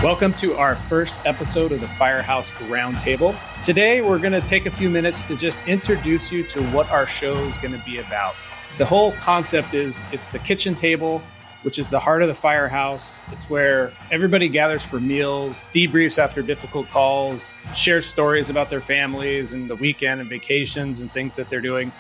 Welcome to our first episode of the Firehouse Roundtable. Today, we're going to take a few minutes to just introduce you to what our show is going to be about. The whole concept is it's the kitchen table, which is the heart of the firehouse. It's where everybody gathers for meals, debriefs after difficult calls, shares stories about their families and the weekend and vacations and things that they're doing.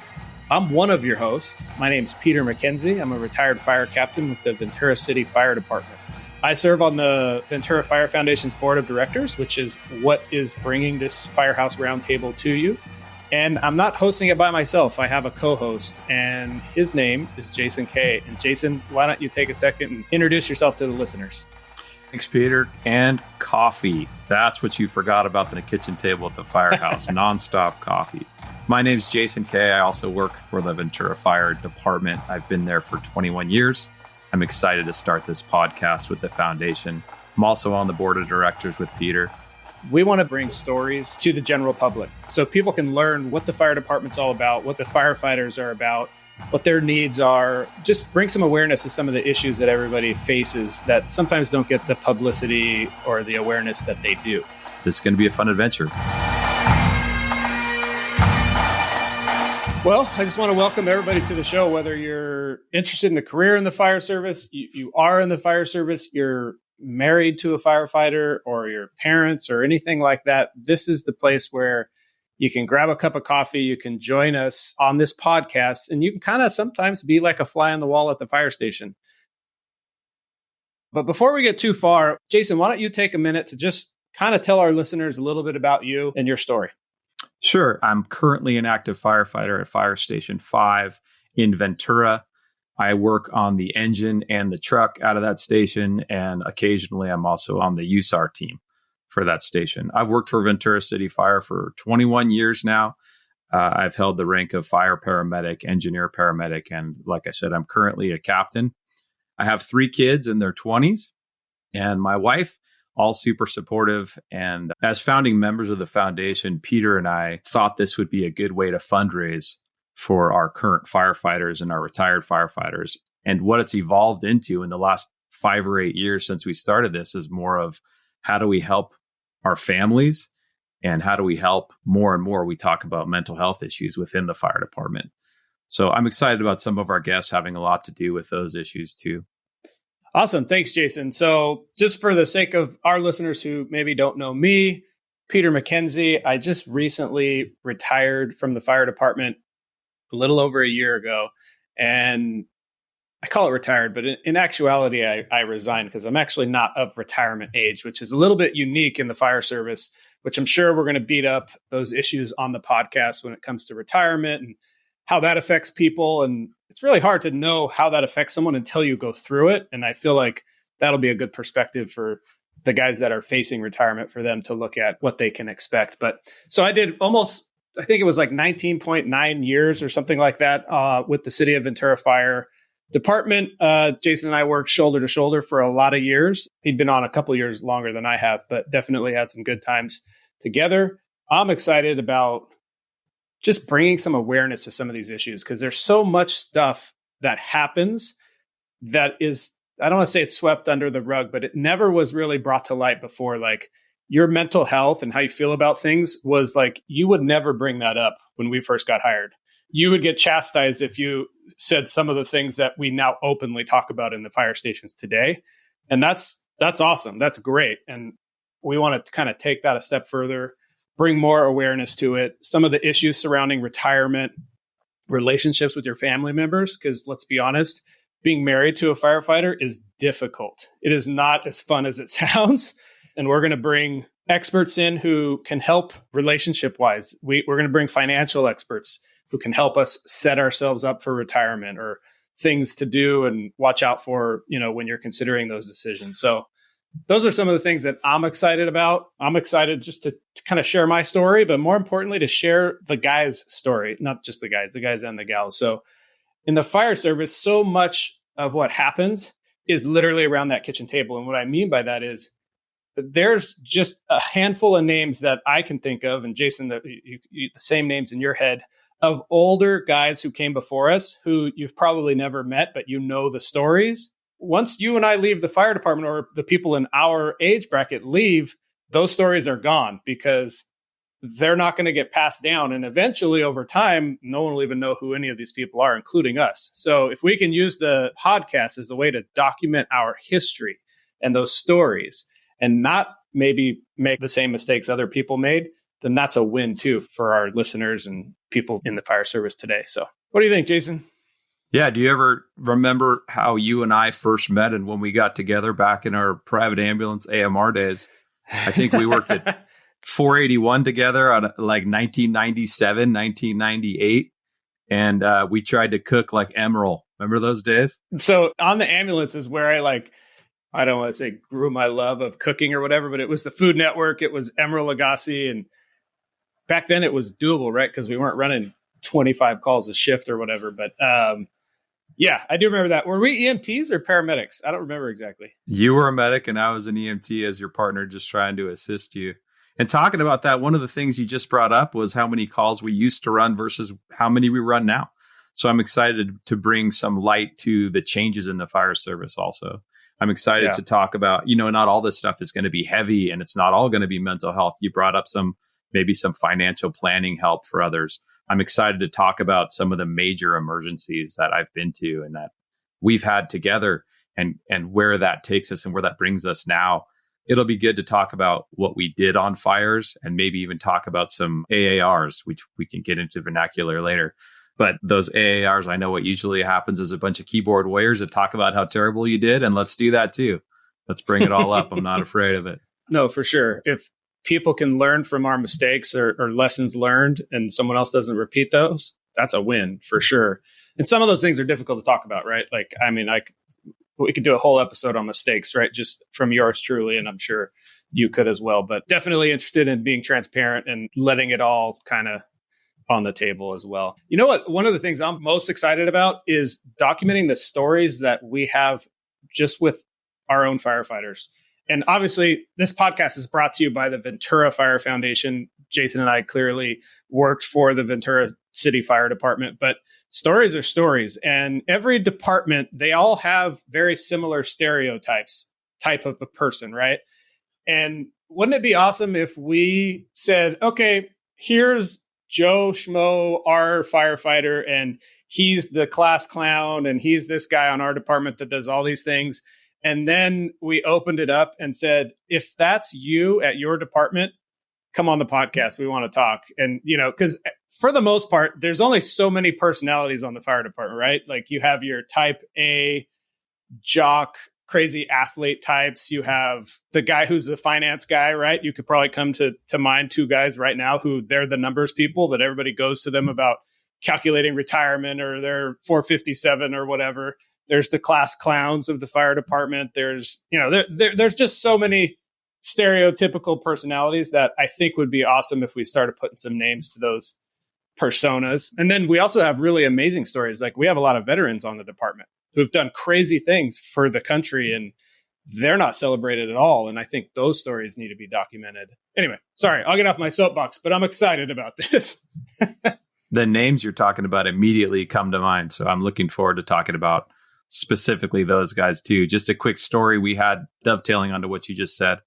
I'm one of your hosts. My name's Peter McKenzie. I'm a retired fire captain with the Ventura City Fire Department. I serve on the Ventura Fire Foundation's board of directors, which is what is bringing this Firehouse Roundtable to you. And I'm not hosting it by myself. I have a co-host, and his name is Jason K. And Jason, why don't you take a second and introduce yourself to the listeners? Thanks, Peter. And coffee. That's what you forgot about the kitchen table at the firehouse. Nonstop coffee. My name's Jason K. I also work for the Ventura Fire Department. I've been there for 21 years. I'm excited to start this podcast with the foundation. I'm also on the board of directors with Peter. We want to bring stories to the general public so people can learn what the fire department's all about, what the firefighters are about, what their needs are. Just bring some awareness to some of the issues that everybody faces that sometimes don't get the publicity or the awareness that they do. This is going to be a fun adventure. Well, I just want to welcome everybody to the show, whether you're interested in a career in the fire service, you are in the fire service, you're married to a firefighter, or your parents or anything like that. This is the place where you can grab a cup of coffee, you can join us on this podcast, and you can kind of sometimes be like a fly on the wall at the fire station. But before we get too far, Jason, why don't you take a minute to just kind of tell our listeners a little bit about you and your story? Sure. I'm currently an active firefighter at Fire Station 5 in Ventura. I work on the engine and the truck out of that station, and occasionally I'm also on the USAR team for that station. I've worked for Ventura City Fire for 21 years now. I've held the rank of fire paramedic, engineer paramedic, and like I said, I'm currently a captain. I have 3 kids in their 20s, and my wife, all super supportive. And as founding members of the foundation, Peter and I thought this would be a good way to fundraise for our current firefighters and our retired firefighters. And what it's evolved into in the last 5 or 8 years since we started this is more of how do we help our families and how do we help more and more. We talk about mental health issues within the fire department. So I'm excited about some of our guests having a lot to do with those issues too. Awesome. Thanks, Jason. So just for the sake of our listeners who maybe don't know me, Peter McKenzie, I just recently retired from the fire department a little over a year ago. And I call it retired, but in actuality, I resigned because I'm actually not of retirement age, which is a little bit unique in the fire service, which I'm sure we're going to beat up those issues on the podcast when it comes to retirement and how that affects people. And it's really hard to know how that affects someone until you go through it. And I feel like that'll be a good perspective for the guys that are facing retirement for them to look at what they can expect. But so I did almost, I think it was like 19.9 years or something like that with the City of Ventura Fire Department. Jason and I worked shoulder to shoulder for a lot of years. He'd been on a couple years longer than I have, but definitely had some good times together. I'm excited about just bringing some awareness to some of these issues because there's so much stuff that happens that is, I don't want to say it's swept under the rug, but it never was really brought to light before. Like your mental health and how you feel about things was like, you would never bring that up when we first got hired. You would get chastised if you said some of the things that we now openly talk about in the fire stations today. And that's awesome. That's great. And we want to kind of take that a step further, bring more awareness to it. Some of the issues surrounding retirement, relationships with your family members, because let's be honest, being married to a firefighter is difficult. It is not as fun as it sounds. And we're going to bring experts in who can help relationship-wise. We're going to bring financial experts who can help us set ourselves up for retirement or things to do and watch out for, when you're considering those decisions. So those are some of the things that I'm excited about. I'm excited just to kind of share my story, but more importantly, to share the guys' story, not just the guys and the gals. So in the fire service, so much of what happens is literally around that kitchen table. And what I mean by that is there's just a handful of names that I can think of, and Jason, the same names in your head, of older guys who came before us who you've probably never met, but you know the stories. once you and I leave the fire department, or the people in our age bracket leave, those stories are gone because they're not going to get passed down. And eventually over time, no one will even know who any of these people are, including us. So if we can use the podcast as a way to document our history and those stories and not maybe make the same mistakes other people made, then that's a win too for our listeners and people in the fire service today. So what do you think, Jason? Yeah. Do you ever remember how you and I first met and when we got together back in our private ambulance AMR days? I think we worked at 481 together on like 1997, 1998. And we tried to cook like Emerald. Remember those days? So on the ambulance is where I don't want to say grew my love of cooking or whatever, but it was the Food Network. It was Emerald Lagasse. And back then it was doable, right? Because we weren't running 25 calls a shift or whatever. But yeah, I do remember that. Were we EMTs or paramedics? I don't remember exactly. You were a medic and I was an EMT as your partner, just trying to assist you. And talking about that, one of the things you just brought up was how many calls we used to run versus how many we run now. So I'm excited to bring some light to the changes in the fire service also. I'm excited to talk about, not all this stuff is going to be heavy and it's not all going to be mental health. You brought up maybe some financial planning help for others. I'm excited to talk about some of the major emergencies that I've been to and that we've had together and where that takes us and where that brings us now. It'll be good to talk about what we did on fires and maybe even talk about some AARs, which we can get into vernacular later. But those AARs, I know what usually happens is a bunch of keyboard warriors that talk about how terrible you did. And let's do that too. Let's bring it all up. I'm not afraid of it. No, for sure. If people can learn from our mistakes or lessons learned and someone else doesn't repeat those, that's a win for sure. And some of those things are difficult to talk about, right? Like, I mean, we could do a whole episode on mistakes, right? Just from yours truly. And I'm sure you could as well, but definitely interested in being transparent and letting it all kind of on the table as well. You know what? One of the things I'm most excited about is documenting the stories that we have just with our own firefighters. And obviously, this podcast is brought to you by the Ventura Fire Foundation. Jason and I clearly worked for the Ventura City Fire Department, but stories are stories. And every department, they all have very similar stereotypes, type of a person, right? And wouldn't it be awesome if we said, okay, here's Joe Schmo, our firefighter, and he's the class clown, and he's this guy on our department that does all these things. And then we opened it up and said, if that's you at your department, come on the podcast. We want to talk. And, because for the most part, there's only so many personalities on the fire department, right? Like you have your type A jock, crazy athlete types. You have the guy who's the finance guy, right? You could probably come to mind two guys right now who they're the numbers people that everybody goes to them about calculating retirement or their 457 or whatever. There's the class clowns of the fire department. There's, there's just so many stereotypical personalities that I think would be awesome if we started putting some names to those personas. And then we also have really amazing stories. Like we have a lot of veterans on the department who've done crazy things for the country and they're not celebrated at all. And I think those stories need to be documented. Anyway, sorry, I'll get off my soapbox, but I'm excited about this. The names you're talking about immediately come to mind. So I'm looking forward to talking about specifically those guys too. Just a quick story we had dovetailing onto what you just said.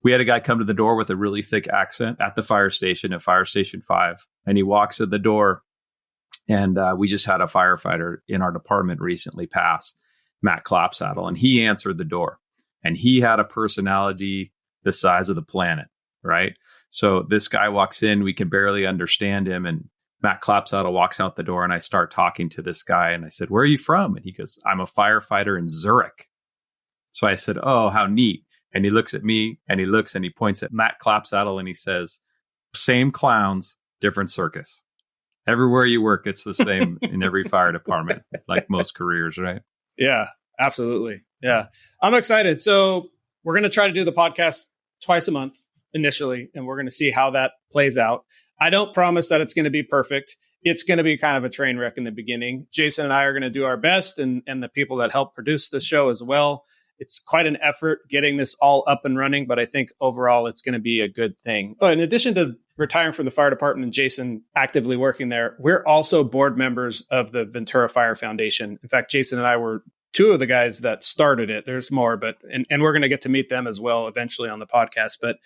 We had a guy come to the door with a really thick accent at the fire station at Fire Station 5. And he walks at the door and we just had a firefighter in our department recently pass, Matt Clapsaddle, and he answered the door and he had a personality the size of the planet, right? So this guy walks in, we can barely understand him. And Matt Clapsaddle walks out the door and I start talking to this guy. And I said, where are you from? And he goes, I'm a firefighter in Zurich. So I said, oh, how neat. And he looks at me and he looks and he points at Matt Clapsaddle and he says, same clowns, different circus. Everywhere you work, it's the same in every fire department, like most careers, right? Yeah, absolutely. Yeah. I'm excited. So we're going to try to do the podcast twice a month initially, and we're going to see how that plays out. I don't promise that it's going to be perfect. It's going to be kind of a train wreck in the beginning. Jason and I are going to do our best, and the people that help produce the show as well. It's quite an effort getting this all up and running, but I think overall it's going to be a good thing. In addition to retiring from the fire department and Jason actively working there, we're also board members of the Ventura Fire Foundation. In fact, Jason and I were two of the guys that started it. There's more, but and we're going to get to meet them as well eventually on the podcast. But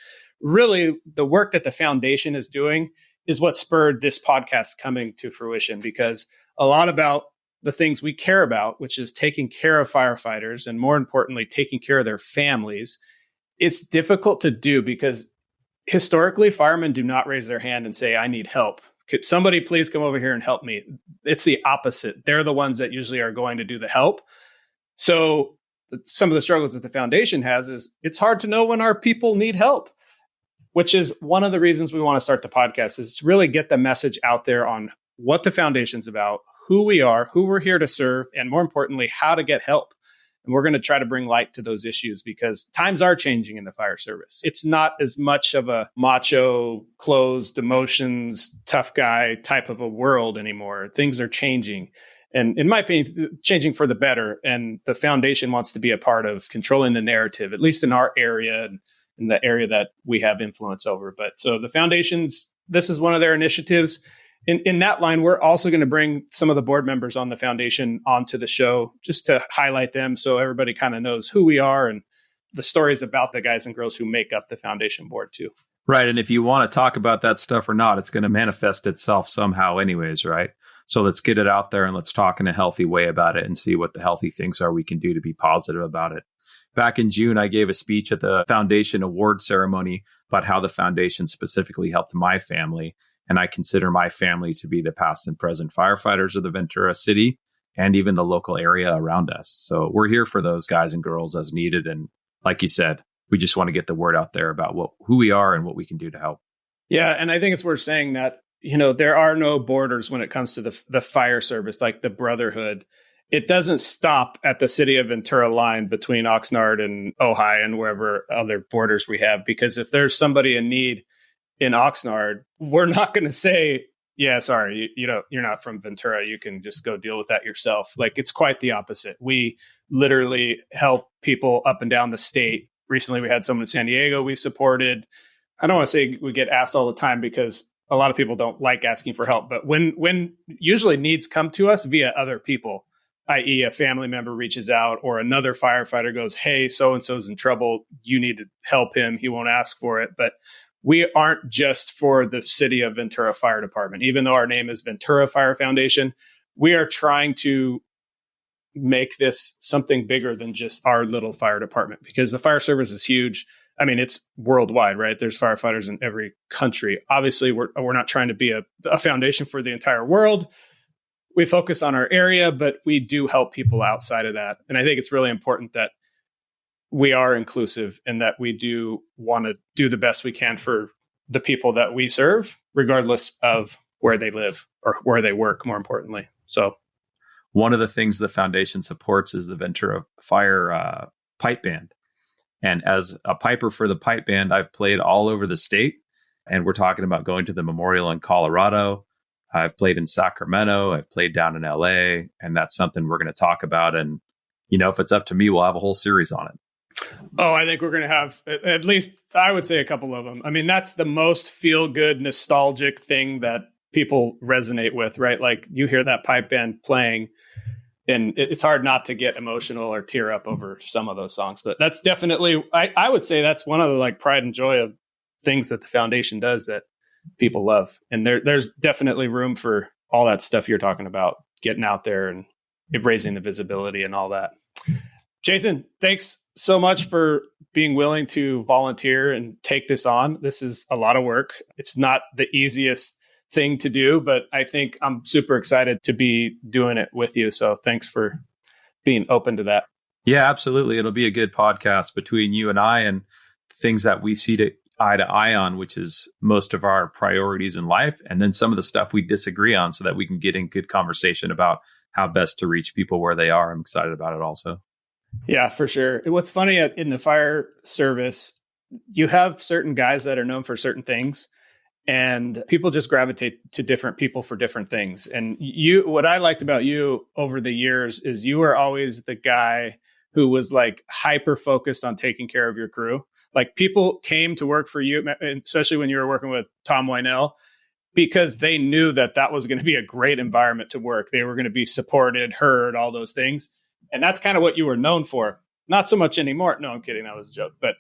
really, the work that the foundation is doing is what spurred this podcast coming to fruition, because a lot about the things we care about, which is taking care of firefighters and more importantly, taking care of their families, it's difficult to do because historically, firemen do not raise their hand and say, I need help. Could somebody please come over here and help me? It's the opposite. They're the ones that usually are going to do the help. So some of the struggles that the foundation has is it's hard to know when our people need help, which is one of the reasons we want to start the podcast, is to really get the message out there on what the foundation's about, who we are, who we're here to serve, and more importantly, how to get help. And we're going to try to bring light to those issues because times are changing in the fire service. It's not as much of a macho, closed emotions, tough guy type of a world anymore. Things are changing. And in my opinion, changing for the better. And the foundation wants to be a part of controlling the narrative, at least in our area and in the area that we have influence over. But so the foundations, this is one of their initiatives. In that line, we're also going to bring some of the board members on the foundation onto the show just to highlight them so everybody kind of knows who we are and the stories about the guys and girls who make up the foundation board too. Right. And if you want to talk about that stuff or not, it's going to manifest itself somehow anyways, right? So let's get it out there and let's talk in a healthy way about it and see what the healthy things are we can do to be positive about it. Back in June, I gave a speech at the foundation award ceremony about how the foundation specifically helped my family. And I consider my family to be the past and present firefighters of the Ventura city and even the local area around us. So we're here for those guys and girls as needed. And like you said, we just want to get the word out there about who we are and what we can do to help. Yeah. And I think it's worth saying that, there are no borders when it comes to the fire service, like the brotherhood. It doesn't stop at the city of Ventura line between Oxnard and Ojai and wherever other borders we have, because if there's somebody in need in Oxnard, we're not going to say, yeah, sorry, you're not from Ventura. You can just go deal with that yourself. Like, it's quite the opposite. We literally help people up and down the state. Recently, we had someone in San Diego we supported. I don't want to say we get asked all the time because a lot of people don't like asking for help. But when usually needs come to us via other people, i.e. a family member reaches out or another firefighter goes, hey, so-and-so's in trouble. You need to help him. He won't ask for it. But we aren't just for the city of Ventura Fire Department. Even though our name is Ventura Fire Foundation, we are trying to make this something bigger than just our little fire department, because the fire service is huge. I mean, it's worldwide, right? There's firefighters in every country. Obviously, we're not trying to be a foundation for the entire world. We focus on our area, but we do help people outside of that. And I think it's really important that we are inclusive and that we do want to do the best we can for the people that we serve, regardless of where they live or where they work, more importantly. So one of the things the foundation supports is the Ventura Fire Pipe Band. And as a piper for the pipe band, I've played all over the state. And we're talking about going to the Memorial in Colorado. I've played in Sacramento. I've played down in LA. And that's something we're going to talk about. And, if it's up to me, we'll have a whole series on it. Oh, I think we're going to have at least, I would say, a couple of them. I mean, that's the most feel-good, nostalgic thing that people resonate with, right? Like, you hear that pipe band playing, and it's hard not to get emotional or tear up over some of those songs. But that's definitely, I would say that's one of the pride and joy of things that the foundation does that people love. And there's definitely room for all that stuff you're talking about, getting out there and raising the visibility and all that. Jason, thanks so much for being willing to volunteer and take this on. This is a lot of work. It's not the easiest thing to do, but I think I'm super excited to be doing it with you. So thanks for being open to that. Yeah, absolutely. It'll be a good podcast between you and I and things that we see eye to eye on, which is most of our priorities in life. And then some of the stuff we disagree on so that we can get in good conversation about how best to reach people where they are. I'm excited about it also. Yeah, for sure. What's funny in the fire service, you have certain guys that are known for certain things. And people just gravitate to different people for different things. And what I liked about you over the years is you were always the guy who was hyper focused on taking care of your crew. Like, people came to work for you, especially when you were working with Tom Wynell, because they knew that was going to be a great environment to work. They were going to be supported, heard, all those things. And that's kind of what you were known for. Not so much anymore. No, I'm kidding. That was a joke. But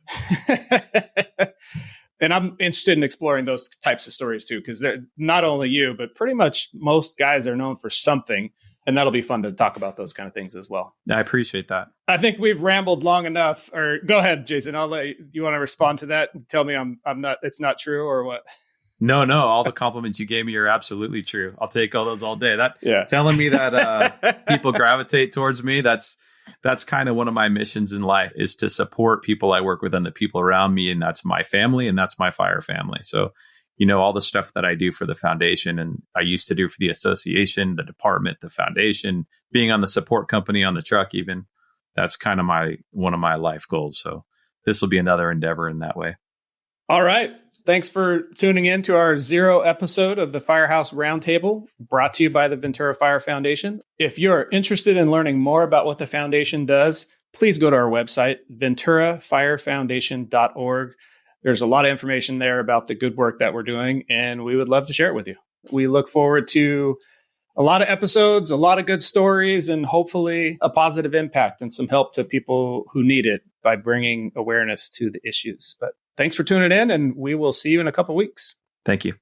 and I'm interested in exploring those types of stories too, because they're not only you, but pretty much most guys are known for something. And that'll be fun to talk about those kind of things as well. I appreciate that. I think we've rambled long enough. Or go ahead, Jason. I'll let you want to respond to that and tell me I'm not. It's not true or what? No. All the compliments you gave me are absolutely true. I'll take all those all day. Telling me that people gravitate towards me. That's kind of one of my missions in life, is to support people I work with and the people around me, and that's my family and that's my fire family. So, all the stuff that I do for the foundation and I used to do for the association, the department, the foundation, being on the support company on the truck, even, that's kind of one of my life goals. So this will be another endeavor in that way. All right. Thanks for tuning in to our 0 episode of the Firehouse Roundtable, brought to you by the Ventura Fire Foundation. If you're interested in learning more about what the foundation does, please go to our website, venturafirefoundation.org. There's a lot of information there about the good work that we're doing, and we would love to share it with you. We look forward to a lot of episodes, a lot of good stories, and hopefully a positive impact and some help to people who need it by bringing awareness to the issues. But thanks for tuning in, and we will see you in a couple weeks. Thank you.